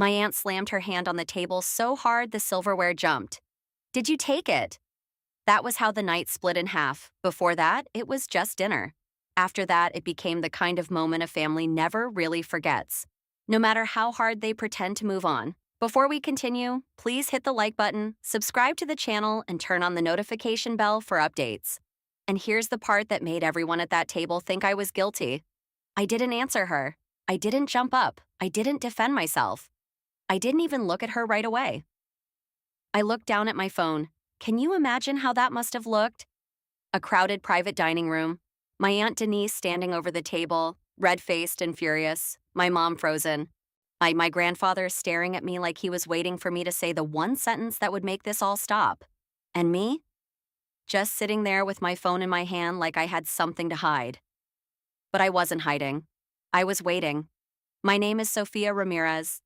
My aunt slammed her hand on the table so hard the silverware jumped. Did you take it? That was how the night split in half. Before that, it was just dinner. After that, it became the kind of moment a family never really forgets, no matter how hard they pretend to move on. Before we continue, please hit the like button, subscribe to the channel, and turn on the notification bell for updates. And here's the part that made everyone at that table think I was guilty. I didn't answer her. I didn't jump up. I didn't defend myself. I didn't even look at her right away. I looked down at my phone. Can you imagine how that must have looked? A crowded private dining room. My Aunt Denise standing over the table, red-faced and furious. My mom frozen. My grandfather staring at me like he was waiting for me to say the one sentence that would make this all stop. And me? Just sitting there with my phone in my hand like I had something to hide. But I wasn't hiding. I was waiting. My name is Sofia Ramirez.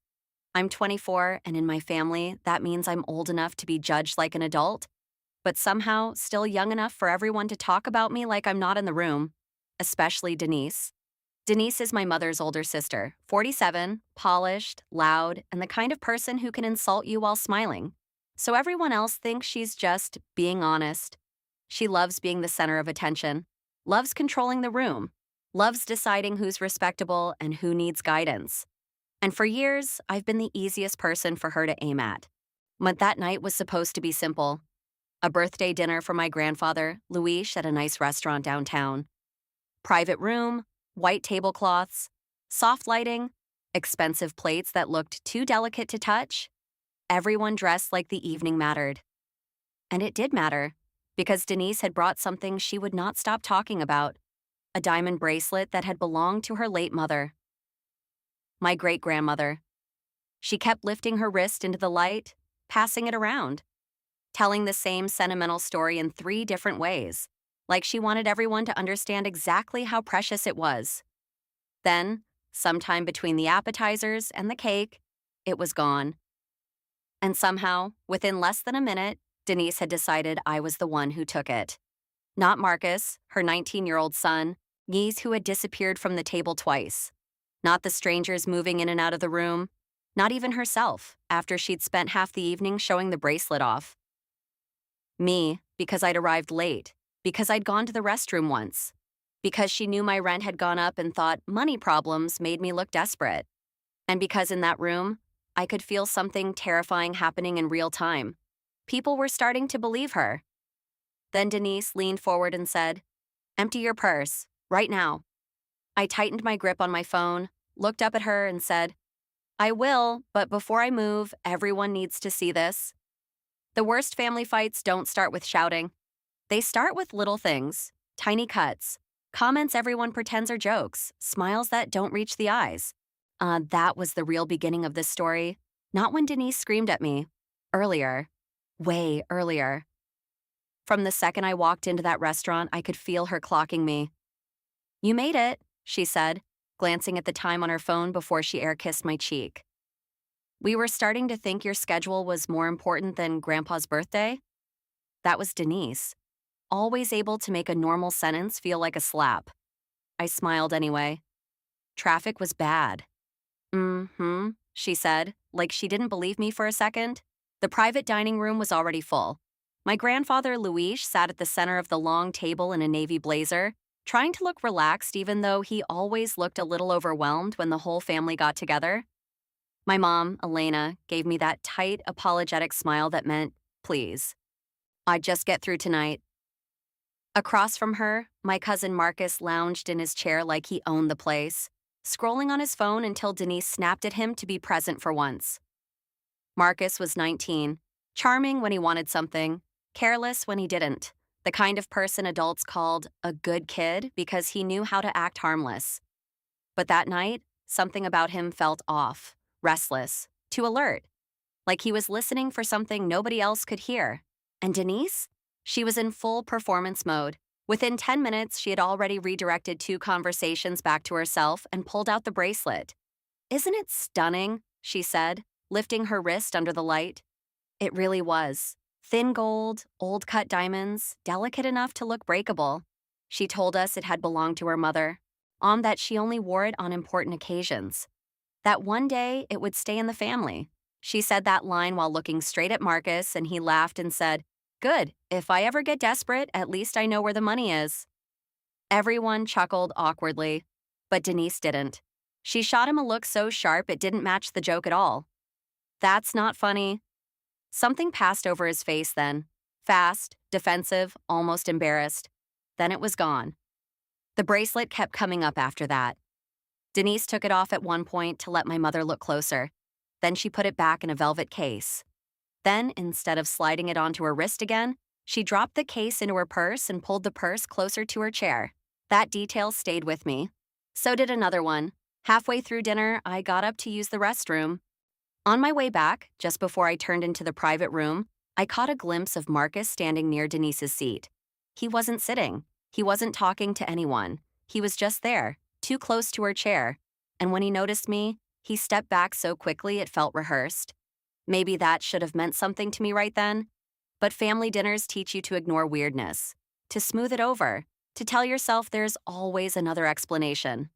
I'm 24, and in my family, that means I'm old enough to be judged like an adult, but somehow still young enough for everyone to talk about me like I'm not in the room, especially Denise. Denise is my mother's older sister, 47, polished, loud, and the kind of person who can insult you while smiling. So everyone else thinks she's just being honest. She loves being the center of attention, loves controlling the room, loves deciding who's respectable and who needs guidance. And for years, I've been the easiest person for her to aim at. But that night was supposed to be simple. A birthday dinner for my grandfather, Luis, at a nice restaurant downtown. Private room, white tablecloths, soft lighting, expensive plates that looked too delicate to touch. Everyone dressed like the evening mattered. And it did matter, because Denise had brought something she would not stop talking about, a diamond bracelet that had belonged to her late mother. My great-grandmother. She kept lifting her wrist into the light, passing it around, telling the same sentimental story in 3 different ways, like she wanted everyone to understand exactly how precious it was. Then, sometime between the appetizers and the cake, it was gone. And somehow, within less than a minute, Denise had decided I was the one who took it. Not Marcus, her 19-year-old son, Yves, who had disappeared from the table twice. Not the strangers moving in and out of the room. Not even herself, after she'd spent half the evening showing the bracelet off. Me, because I'd arrived late, because I'd gone to the restroom once, because she knew my rent had gone up and thought money problems made me look desperate, and because in that room, I could feel something terrifying happening in real time. People were starting to believe her. Then Denise leaned forward and said, "Empty your purse, right now." I tightened my grip on my phone, looked up at her and said, "I will, but before I move, everyone needs to see this." The worst family fights don't start with shouting. They start with little things, tiny cuts, comments everyone pretends are jokes, smiles that don't reach the eyes. That was the real beginning of this story, not when Denise screamed at me. Earlier. Way earlier. From the second I walked into that restaurant, I could feel her clocking me. "You made it," she said, glancing at the time on her phone before she air-kissed my cheek. "We were starting to think your schedule was more important than Grandpa's birthday." That was Denise, always able to make a normal sentence feel like a slap. I smiled anyway. Traffic was bad. "Mm-hmm," she said, like she didn't believe me for a second. The private dining room was already full. My grandfather, Luis, sat at the center of the long table in a navy blazer, trying to look relaxed even though he always looked a little overwhelmed when the whole family got together. My mom, Elena, gave me that tight, apologetic smile that meant, please. I'd just get through tonight. Across from her, my cousin Marcus lounged in his chair like he owned the place, scrolling on his phone until Denise snapped at him to be present for once. Marcus was 19, charming when he wanted something, careless when he didn't, the kind of person adults called a good kid because he knew how to act harmless. But that night, something about him felt off, restless, too alert, like he was listening for something nobody else could hear. And Denise? She was in full performance mode. Within 10 minutes, she had already redirected 2 conversations back to herself and pulled out the bracelet. "Isn't it stunning?" she said, lifting her wrist under the light. It really was. Thin gold, old-cut diamonds, delicate enough to look breakable. She told us it had belonged to her mother, that she only wore it on important occasions. That one day it would stay in the family. She said that line while looking straight at Marcus, and he laughed and said, "Good, if I ever get desperate, at least I know where the money is." Everyone chuckled awkwardly, but Denise didn't. She shot him a look so sharp it didn't match the joke at all. "That's not funny." Something passed over his face then. Fast, defensive, almost embarrassed. Then it was gone. The bracelet kept coming up after that. Denise took it off at one point to let my mother look closer. Then she put it back in a velvet case. Then, instead of sliding it onto her wrist again, she dropped the case into her purse and pulled the purse closer to her chair. That detail stayed with me. So did another one. Halfway through dinner, I got up to use the restroom. On my way back, just before I turned into the private room, I caught a glimpse of Marcus standing near Denise's seat. He wasn't sitting. He wasn't talking to anyone. He was just there, too close to her chair. And when he noticed me, he stepped back so quickly it felt rehearsed. Maybe that should have meant something to me right then. But family dinners teach you to ignore weirdness, to smooth it over, to tell yourself there's always another explanation.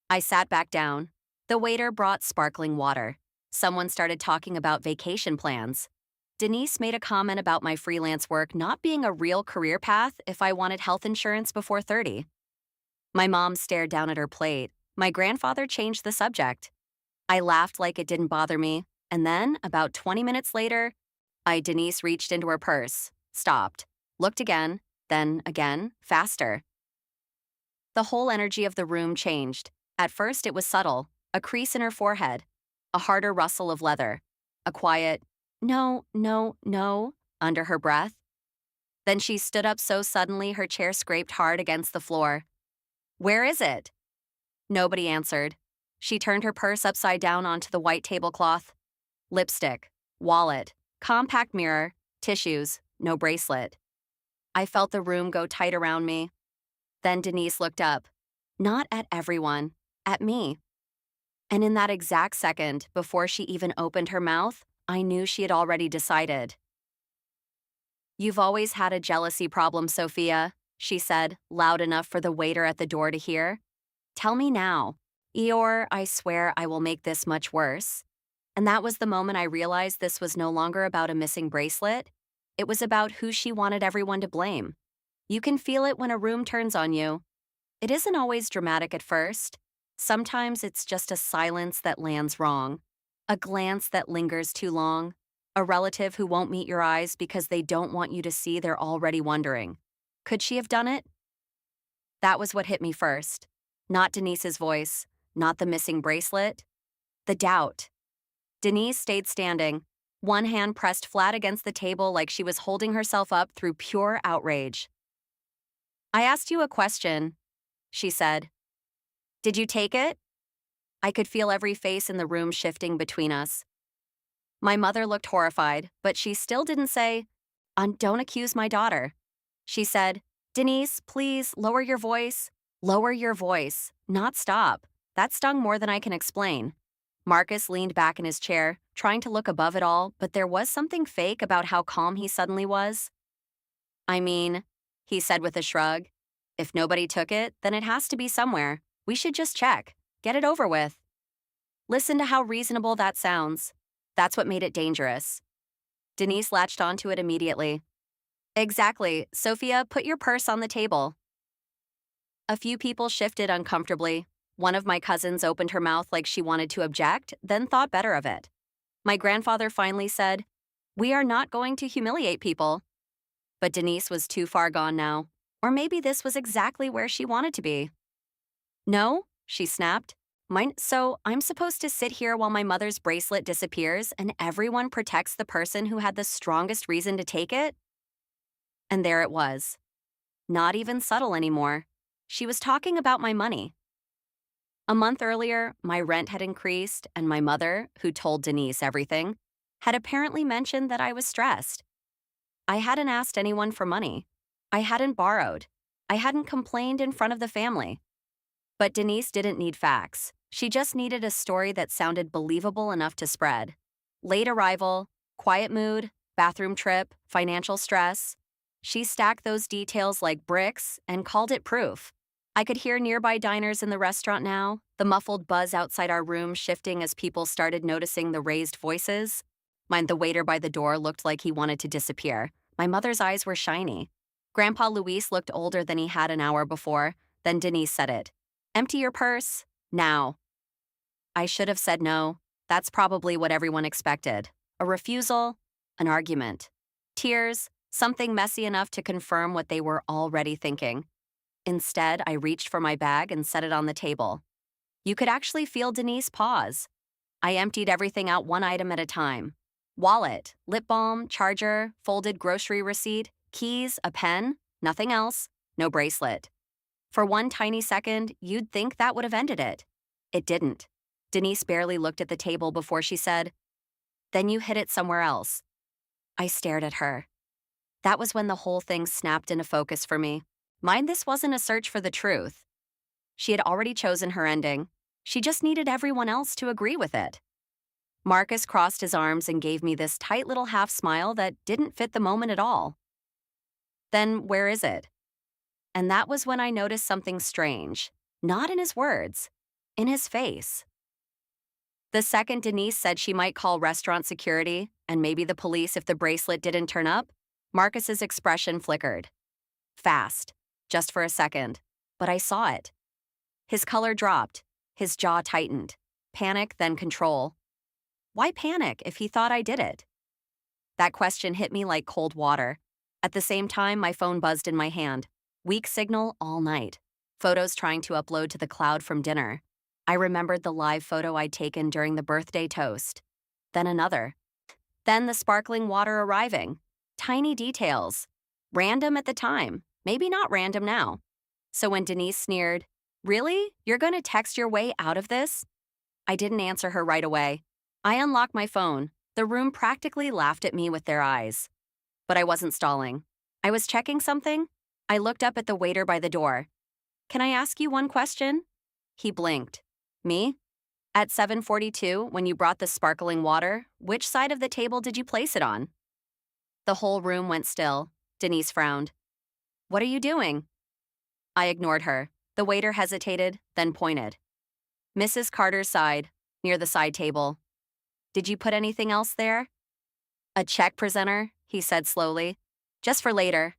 I sat back down. The waiter brought sparkling water. Someone started talking about vacation plans. Denise made a comment about my freelance work not being a real career path if I wanted health insurance before 30. My mom stared down at her plate. My grandfather changed the subject. I laughed like it didn't bother me, and then, about 20 minutes later, Denise reached into her purse, stopped, looked again, then again, faster. The whole energy of the room changed. At first it was subtle, a crease in her forehead, a harder rustle of leather, a quiet, "No, no, no," under her breath. Then she stood up so suddenly her chair scraped hard against the floor. "Where is it?" Nobody answered. She turned her purse upside down onto the white tablecloth. Lipstick, wallet, compact mirror, tissues, no bracelet. I felt the room go tight around me. Then Denise looked up. Not at everyone, at me. And in that exact second, before she even opened her mouth, I knew she had already decided. "You've always had a jealousy problem, Sophia," she said, loud enough for the waiter at the door to hear. "Tell me now. Eeyore, I swear I will make this much worse." And that was the moment I realized this was no longer about a missing bracelet. It was about who she wanted everyone to blame. You can feel it when a room turns on you. It isn't always dramatic at first. Sometimes it's just a silence that lands wrong, a glance that lingers too long, a relative who won't meet your eyes because they don't want you to see they're already wondering, could she have done it? That was what hit me first. Not Denise's voice, not the missing bracelet, the doubt. Denise stayed standing, one hand pressed flat against the table like she was holding herself up through pure outrage. "I asked you a question," she said. "Did you take it?" I could feel every face in the room shifting between us. My mother looked horrified, but she still didn't say, "Don't accuse my daughter." She said, "Denise, please, lower your voice." Lower your voice, not stop. That stung more than I can explain. Marcus leaned back in his chair, trying to look above it all, but there was something fake about how calm he suddenly was. "I mean," he said with a shrug, "if nobody took it, then it has to be somewhere. We should just check. Get it over with." Listen to how reasonable that sounds. That's what made it dangerous. Denise latched onto it immediately. "Exactly. Sophia, put your purse on the table." A few people shifted uncomfortably. One of my cousins opened her mouth like she wanted to object, then thought better of it. My grandfather finally said, "We are not going to humiliate people." But Denise was too far gone now. Or maybe this was exactly where she wanted to be. "No?" she snapped. So I'm supposed to sit here while my mother's bracelet disappears and everyone protects the person who had the strongest reason to take it?" And there it was. Not even subtle anymore. She was talking about my money. A month earlier, my rent had increased, and my mother, who told Denise everything, had apparently mentioned that I was stressed. I hadn't asked anyone for money. I hadn't borrowed. I hadn't complained in front of the family. But Denise didn't need facts. She just needed a story that sounded believable enough to spread. Late arrival, quiet mood, bathroom trip, financial stress. She stacked those details like bricks and called it proof. I could hear nearby diners in the restaurant now, The muffled buzz outside our room shifting as people started noticing the raised voices. The waiter by the door looked like he wanted to disappear. My mother's eyes were shiny. Grandpa Luis looked older than he had an hour before. Then Denise said it. Empty your purse. Now. I should have said no. That's probably what everyone expected. A refusal, an argument. Tears, something messy enough to confirm what they were already thinking. Instead, I reached for my bag and set it on the table. You could actually feel Denise pause. I emptied everything out one item at a time. Wallet, lip balm, charger, folded grocery receipt, keys, a pen, nothing else, no bracelet. For one tiny second, you'd think that would have ended it. It didn't. Denise barely looked at the table before she said, "Then you hid it somewhere else." I stared at her. That was when the whole thing snapped into focus for me. This wasn't a search for the truth. She had already chosen her ending. She just needed everyone else to agree with it. Marcus crossed his arms and gave me this tight little half smile that didn't fit the moment at all. "Then where is it?" And that was when I noticed something strange. Not in his words, in his face. The second Denise said she might call restaurant security and maybe the police if the bracelet didn't turn up, Marcus's expression flickered. Fast, just for a second, but I saw it. His color dropped, his jaw tightened. Panic, then control. Why panic if he thought I did it? That question hit me like cold water. At the same time, my phone buzzed in my hand. Weak signal all night. Photos trying to upload to the cloud from dinner. I remembered the live photo I'd taken during the birthday toast. Then another. Then the sparkling water arriving. Tiny details. Random at the time, maybe not random now. So when Denise sneered, "Really? You're going to text your way out of this?" I didn't answer her right away. I unlocked my phone. The room practically laughed at me with their eyes. But I wasn't stalling. I was checking something. I looked up at the waiter by the door. "Can I ask you one question?" He blinked. "Me?" "At 7:42, when you brought the sparkling water, which side of the table did you place it on?" The whole room went still. Denise frowned. "What are you doing?" I ignored her. The waiter hesitated, then pointed. "Mrs. Carter's side, near the side table." "Did you put anything else there?" "A check presenter," he said slowly. "Just for later."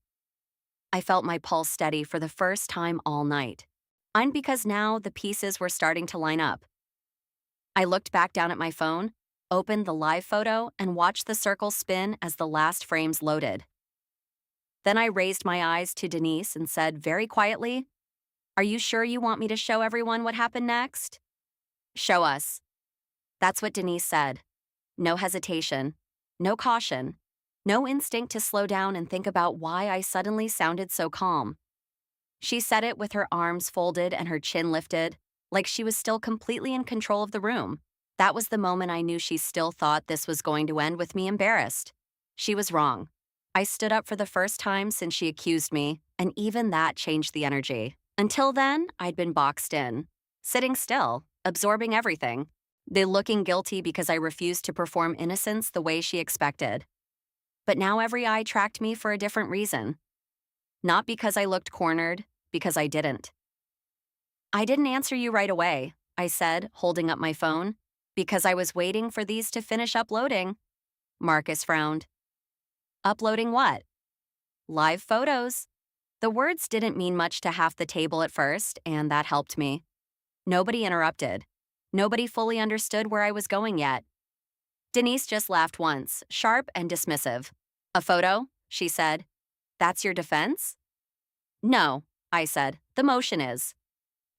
I felt my pulse steady for the first time all night. And because now the pieces were starting to line up. I looked back down at my phone, opened the live photo, and watched the circle spin as the last frames loaded. Then I raised my eyes to Denise and said very quietly, "Are you sure you want me to show everyone what happened next?" "Show us." That's what Denise said. No hesitation, no caution, no instinct to slow down and think about why I suddenly sounded so calm. She said it with her arms folded and her chin lifted, like she was still completely in control of the room. That was the moment I knew she still thought this was going to end with me embarrassed. She was wrong. I stood up for the first time since she accused me, and even that changed the energy. Until then, I'd been boxed in, sitting still, absorbing everything. Looking guilty because I refused to perform innocence the way she expected. But now every eye tracked me for a different reason. Not because I looked cornered, because I didn't. "I didn't answer you right away," I said, holding up my phone, "because I was waiting for these to finish uploading." Marcus frowned. "Uploading what?" "Live photos." The words didn't mean much to half the table at first, and that helped me. Nobody interrupted. Nobody fully understood where I was going yet. Denise just laughed once, sharp and dismissive. "A photo?" she said. "That's your defense?" "No," I said. "The motion is."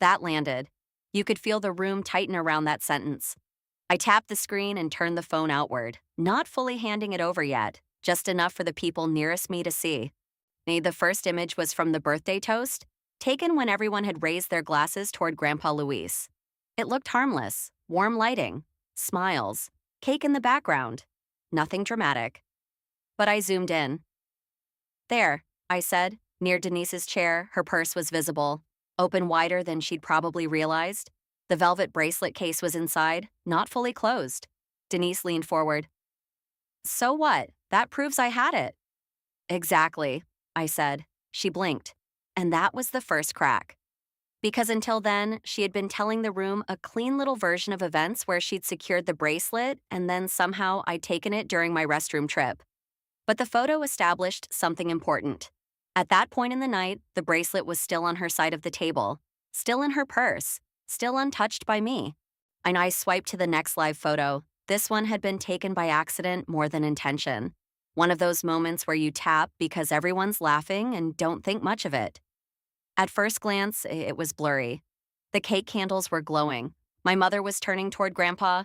That landed. You could feel the room tighten around that sentence. I tapped the screen and turned the phone outward, not fully handing it over yet, just enough for the people nearest me to see. The first image was from the birthday toast, taken when everyone had raised their glasses toward Grandpa Luis. It looked harmless, warm lighting, smiles, cake in the background, nothing dramatic. But I zoomed in. "There," I said, near Denise's chair. Her purse was visible, open wider than she'd probably realized. The velvet bracelet case was inside, not fully closed. Denise leaned forward. "So what? That proves I had it." "Exactly," I said. She blinked. And that was the first crack. Because until then, she had been telling the room a clean little version of events where she'd secured the bracelet and then somehow I'd taken it during my restroom trip. But the photo established something important. At that point in the night, the bracelet was still on her side of the table, still in her purse, still untouched by me. And I swiped to the next live photo. This one had been taken by accident more than intention. One of those moments where you tap because everyone's laughing and don't think much of it. At first glance, it was blurry. The cake candles were glowing. My mother was turning toward Grandpa.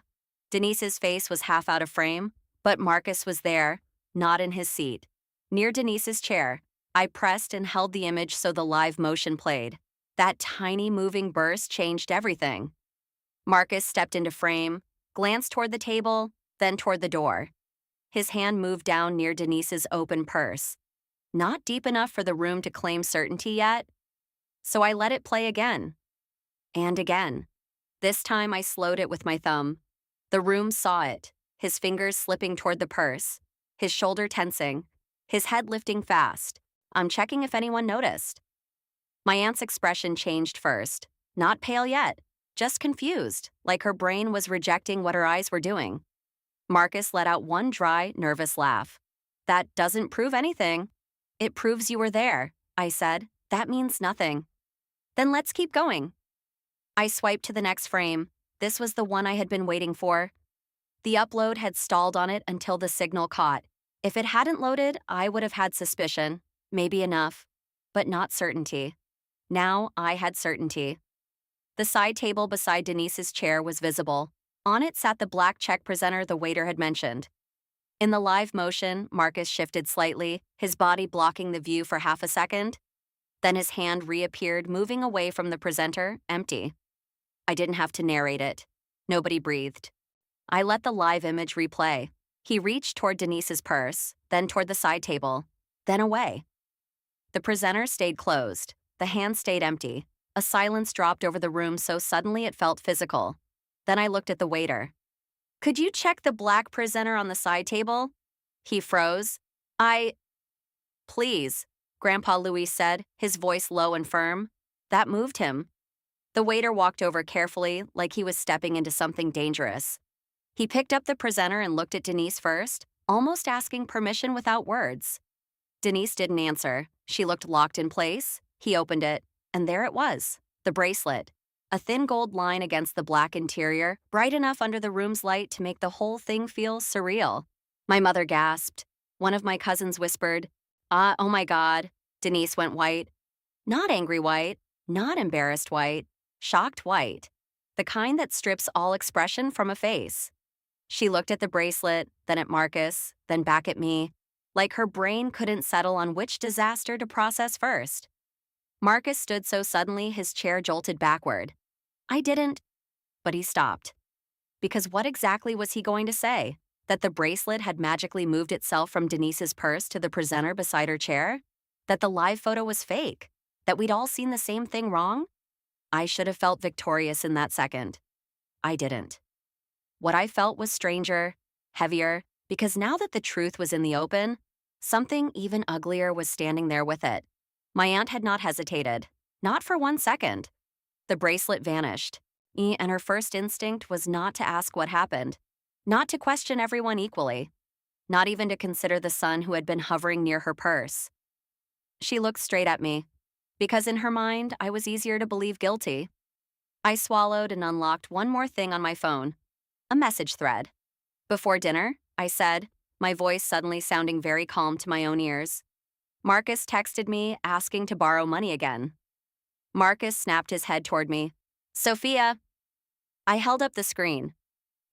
Denise's face was half out of frame, but Marcus was there, not in his seat. Near Denise's chair, I pressed and held the image so the live motion played. That tiny moving burst changed everything. Marcus stepped into frame, glanced toward the table, then toward the door. His hand moved down near Denise's open purse. Not deep enough for the room to claim certainty yet, so I let it play again. And again. This time I slowed it with my thumb. The room saw it, his fingers slipping toward the purse, his shoulder tensing, his head lifting fast. I'm checking if anyone noticed. My aunt's expression changed first. Not pale yet, just confused, like her brain was rejecting what her eyes were doing. Marcus let out one dry, nervous laugh. That doesn't prove anything. It proves you were there, I said. That means nothing. Then let's keep going. I swiped to the next frame. This was the one I had been waiting for. The upload had stalled on it until the signal caught. If it hadn't loaded, I would have had suspicion, maybe enough, but not certainty. Now I had certainty. The side table beside Denise's chair was visible. On it sat the black check presenter the waiter had mentioned. In the live motion, Marcus shifted slightly, his body blocking the view for half a second. Then his hand reappeared, moving away from the presenter, empty. I didn't have to narrate it. Nobody breathed. I let the live image replay. He reached toward Denise's purse, then toward the side table, then away. The presenter stayed closed. The hand stayed empty. A silence dropped over the room so suddenly it felt physical. Then I looked at the waiter. Could you check the black presenter on the side table? He froze. Please, Grandpa Louis said, his voice low and firm. That moved him. The waiter walked over carefully, like he was stepping into something dangerous. He picked up the presenter and looked at Denise first, almost asking permission without words. Denise didn't answer. She looked locked in place. He opened it, and there it was, the bracelet. A thin gold line against the black interior, bright enough under the room's light to make the whole thing feel surreal. My mother gasped. One of my cousins whispered, oh my God. Denise went white. Not angry white, not embarrassed white, shocked white. The kind that strips all expression from a face. She looked at the bracelet, then at Marcus, then back at me, like her brain couldn't settle on which disaster to process first. Marcus stood so suddenly his chair jolted backward. I didn't, but he stopped. Because what exactly was he going to say? That the bracelet had magically moved itself from Denise's purse to the presenter beside her chair? That the live photo was fake? That we'd all seen the same thing wrong? I should have felt victorious in that second. I didn't. What I felt was stranger, heavier, because now that the truth was in the open, something even uglier was standing there with it. My aunt had not hesitated, not for 1 second. The bracelet vanished, and her first instinct was not to ask what happened, not to question everyone equally, not even to consider the son who had been hovering near her purse. She looked straight at me, because in her mind, I was easier to believe guilty. I swallowed and unlocked one more thing on my phone, a message thread. Before dinner, I said, my voice suddenly sounding very calm to my own ears. Marcus texted me asking to borrow money again. Marcus snapped his head toward me. Sophia. I held up the screen.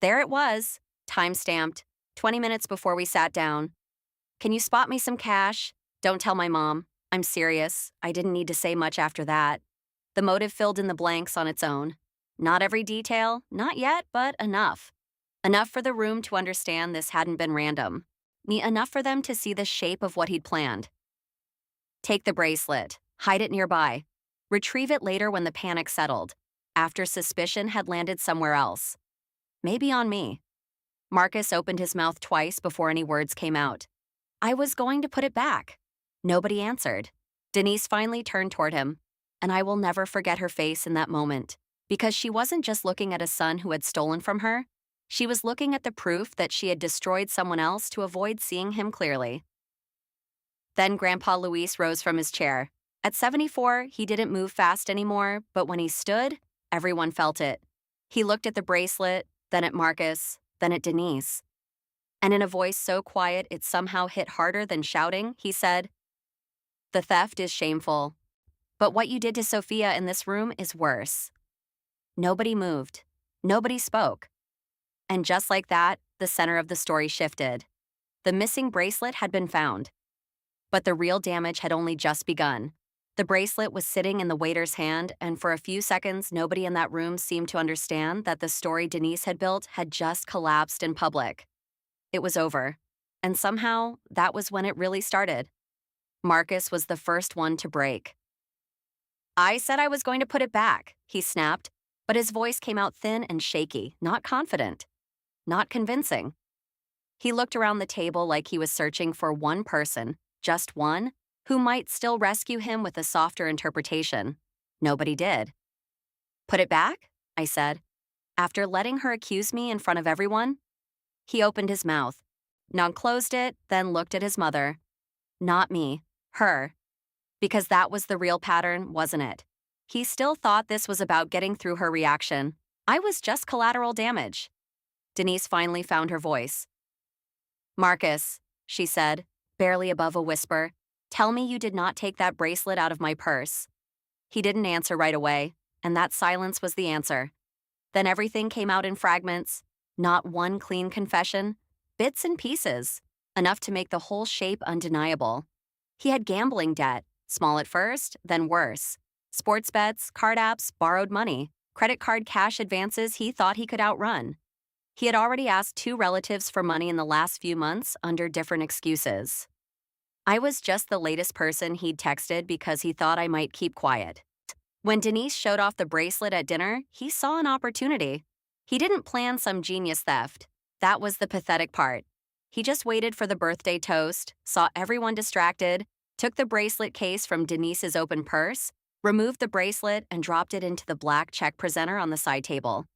There it was, time-stamped, 20 minutes before we sat down. Can you spot me some cash? Don't tell my mom. I'm serious. I didn't need to say much after that. The motive filled in the blanks on its own. Not every detail, not yet, but enough. Enough for the room to understand this hadn't been random. Enough for them to see the shape of what he'd planned. Take the bracelet. Hide it nearby. Retrieve it later when the panic settled, after suspicion had landed somewhere else. Maybe on me. Marcus opened his mouth twice before any words came out. I was going to put it back. Nobody answered. Denise finally turned toward him. and I will never forget her face in that moment. Because she wasn't just looking at a son who had stolen from her, she was looking at the proof that she had destroyed someone else to avoid seeing him clearly. Then Grandpa Luis rose from his chair. At 74, he didn't move fast anymore, but when he stood, everyone felt it. He looked at the bracelet, then at Marcus, then at Denise. And in a voice so quiet it somehow hit harder than shouting, he said, "The theft is shameful, but what you did to Sophia in this room is worse." Nobody moved. Nobody spoke. And just like that, the center of the story shifted. The missing bracelet had been found. But the real damage had only just begun. The bracelet was sitting in the waiter's hand, and for a few seconds, nobody in that room seemed to understand that the story Denise had built had just collapsed in public. It was over. And somehow, that was when it really started. Marcus was the first one to break. "I said I was going to put it back," he snapped, but his voice came out thin and shaky, not confident, not convincing. He looked around the table like he was searching for one person, just one, who might still rescue him with a softer interpretation. Nobody did. "Put it back?" I said. "After letting her accuse me in front of everyone?" He opened his mouth, non-closed it, then looked at his mother. Not me, her. Because that was the real pattern, wasn't it? He still thought this was about getting through her reaction. I was just collateral damage. Denise finally found her voice. "Marcus," she said, barely above a whisper, "tell me you did not take that bracelet out of my purse." He didn't answer right away, and that silence was the answer. Then everything came out in fragments, not one clean confession, bits and pieces, enough to make the whole shape undeniable. He had gambling debt, small at first, then worse. Sports bets, card apps, borrowed money, credit card cash advances he thought he could outrun. He had already asked 2 relatives for money in the last few months under different excuses. I was just the latest person he'd texted because he thought I might keep quiet. When Denise showed off the bracelet at dinner, he saw an opportunity. He didn't plan some genius theft. That was the pathetic part. He just waited for the birthday toast, saw everyone distracted, took the bracelet case from Denise's open purse, removed the bracelet, and dropped it into the black check presenter on the side table.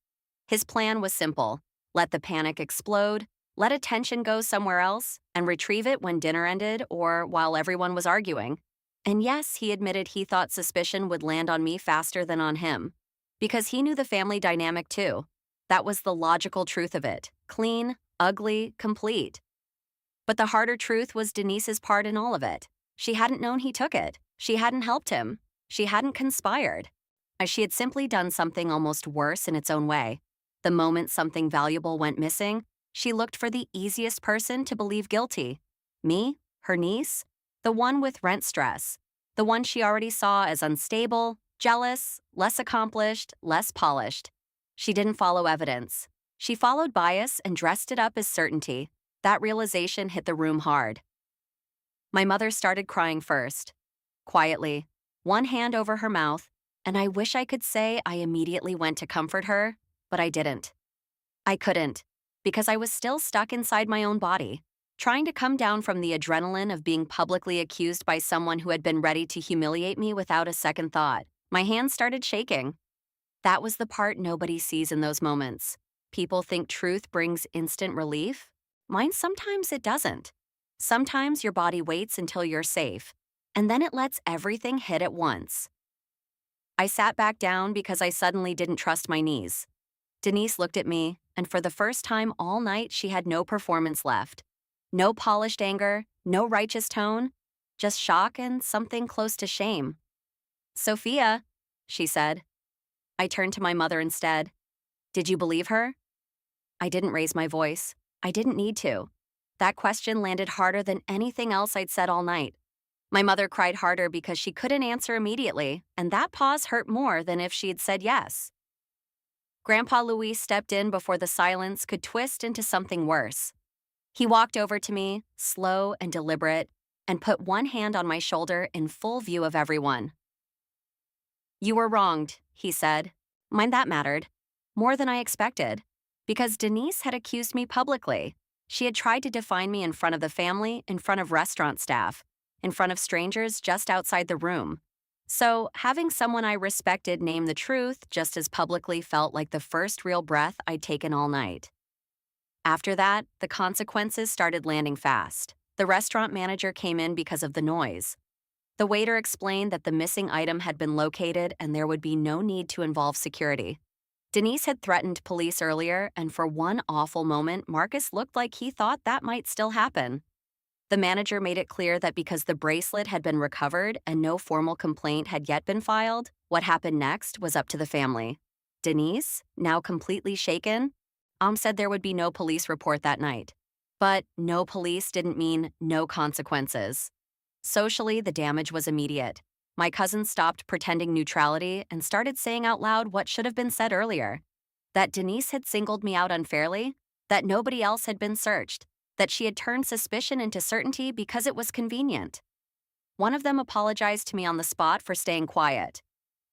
His plan was simple. Let the panic explode, let attention go somewhere else, and retrieve it when dinner ended or while everyone was arguing. And yes, he admitted he thought suspicion would land on me faster than on him. Because he knew the family dynamic too. That was the logical truth of it. Clean, ugly, complete. But the harder truth was Denise's part in all of it. She hadn't known he took it. She hadn't helped him. She hadn't conspired. She had simply done something almost worse in its own way. The moment something valuable went missing, she looked for the easiest person to believe guilty. Me, her niece, the one with rent stress, the one she already saw as unstable, jealous, less accomplished, less polished. She didn't follow evidence. She followed bias and dressed it up as certainty. That realization hit the room hard. My mother started crying first. Quietly, one hand over her mouth, and I wish I could say I immediately went to comfort her, but I didn't. I couldn't, because I was still stuck inside my own body, trying to come down from the adrenaline of being publicly accused by someone who had been ready to humiliate me without a second thought. My hands started shaking. That was the part nobody sees in those moments. People think truth brings instant relief. Mine sometimes it doesn't. Sometimes your body waits until you're safe, and then it lets everything hit at once. I sat back down because I suddenly didn't trust my knees. Denise looked at me, and for the first time all night she had no performance left. No polished anger, no righteous tone, just shock and something close to shame. "Sophia," she said. I turned to my mother instead. "Did you believe her?" I didn't raise my voice. I didn't need to. That question landed harder than anything else I'd said all night. My mother cried harder because she couldn't answer immediately, and that pause hurt more than if she'd said yes. Grandpa Luis stepped in before the silence could twist into something worse. He walked over to me, slow and deliberate, and put one hand on my shoulder in full view of everyone. "You were wronged," he said. Mind that mattered. More than I expected. Because Denise had accused me publicly. She had tried to define me in front of the family, in front of restaurant staff, in front of strangers just outside the room. So, having someone I respected name the truth just as publicly felt like the first real breath I'd taken all night. After that, the consequences started landing fast. The restaurant manager came in because of the noise. The waiter explained that the missing item had been located and there would be no need to involve security. Denise had threatened police earlier, and for one awful moment, Marcus looked like he thought that might still happen. The manager made it clear that because the bracelet had been recovered and no formal complaint had yet been filed, what happened next was up to the family. Denise, now completely shaken, said there would be no police report that night. But no police didn't mean no consequences. Socially, the damage was immediate. My cousin stopped pretending neutrality and started saying out loud what should have been said earlier. That Denise had singled me out unfairly, that nobody else had been searched, that she had turned suspicion into certainty because it was convenient. One of them apologized to me on the spot for staying quiet.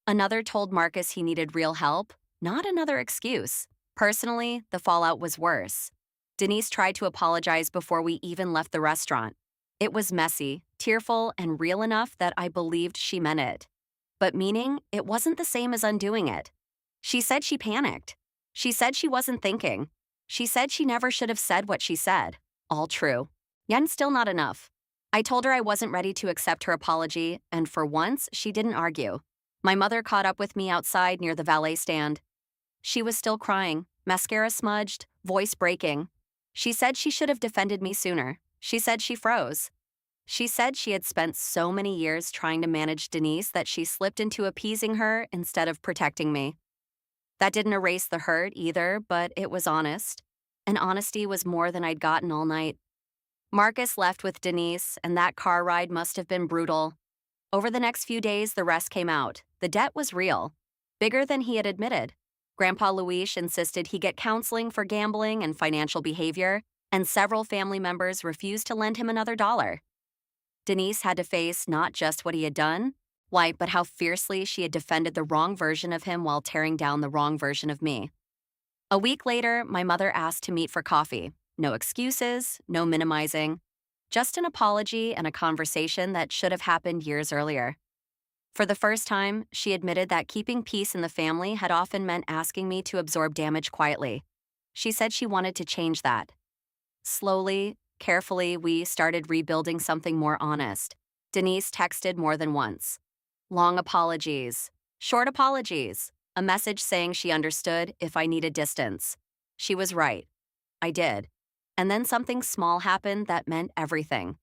Another told Marcus he needed real help, not another excuse. Personally, the fallout was worse. Denise tried to apologize before we even left the restaurant. It was messy, tearful, and real enough that I believed she meant it. But meaning, it wasn't the same as undoing it. She said she panicked. She said she wasn't thinking. She said she never should have said what she said. All true. Yet still not enough. I told her I wasn't ready to accept her apology, and for once, she didn't argue. My mother caught up with me outside near the valet stand. She was still crying, mascara smudged, voice breaking. She said she should have defended me sooner. She said she froze. She said she had spent so many years trying to manage Denise that she slipped into appeasing her instead of protecting me. That didn't erase the hurt either, but it was honest. And honesty was more than I'd gotten all night. Marcus left with Denise, and that car ride must have been brutal. Over the next few days, the rest came out. The debt was real, bigger than he had admitted. Grandpa Luis insisted he get counseling for gambling and financial behavior, and several family members refused to lend him another dollar. Denise had to face not just what he had done, why, but how fiercely she had defended the wrong version of him while tearing down the wrong version of me. A week later, my mother asked to meet for coffee. No excuses, no minimizing, just an apology and a conversation that should have happened years earlier. For the first time, she admitted that keeping peace in the family had often meant asking me to absorb damage quietly. She said she wanted to change that. Slowly, carefully, we started rebuilding something more honest. Denise texted more than once. Long apologies, short apologies, a message saying she understood if I needed distance. She was right. I did. And then something small happened that meant everything.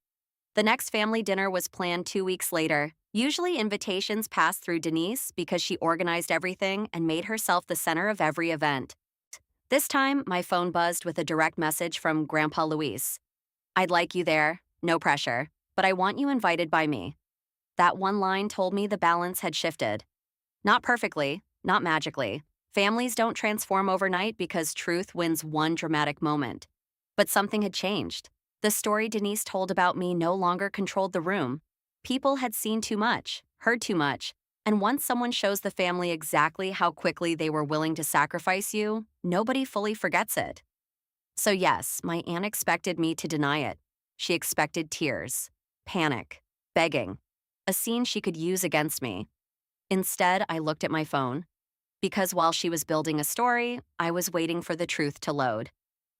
The next family dinner was planned 2 weeks later. Usually invitations passed through Denise because she organized everything and made herself the center of every event. This time, my phone buzzed with a direct message from Grandpa Luis. I'd like you there, no pressure, but I want you invited by me. That one line told me the balance had shifted. Not perfectly, not magically. Families don't transform overnight because truth wins one dramatic moment. But something had changed. The story Denise told about me no longer controlled the room. People had seen too much, heard too much, and once someone shows the family exactly how quickly they were willing to sacrifice you, nobody fully forgets it. So yes, my aunt expected me to deny it. She expected tears, panic, begging, a scene she could use against me. Instead, I looked at my phone. Because while she was building a story, I was waiting for the truth to load.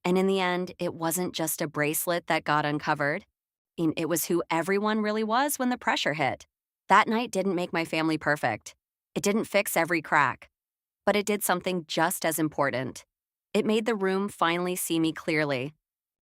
And in the end, it wasn't just a bracelet that got uncovered. It was who everyone really was when the pressure hit. That night didn't make my family perfect. It didn't fix every crack. But it did something just as important. It made the room finally see me clearly.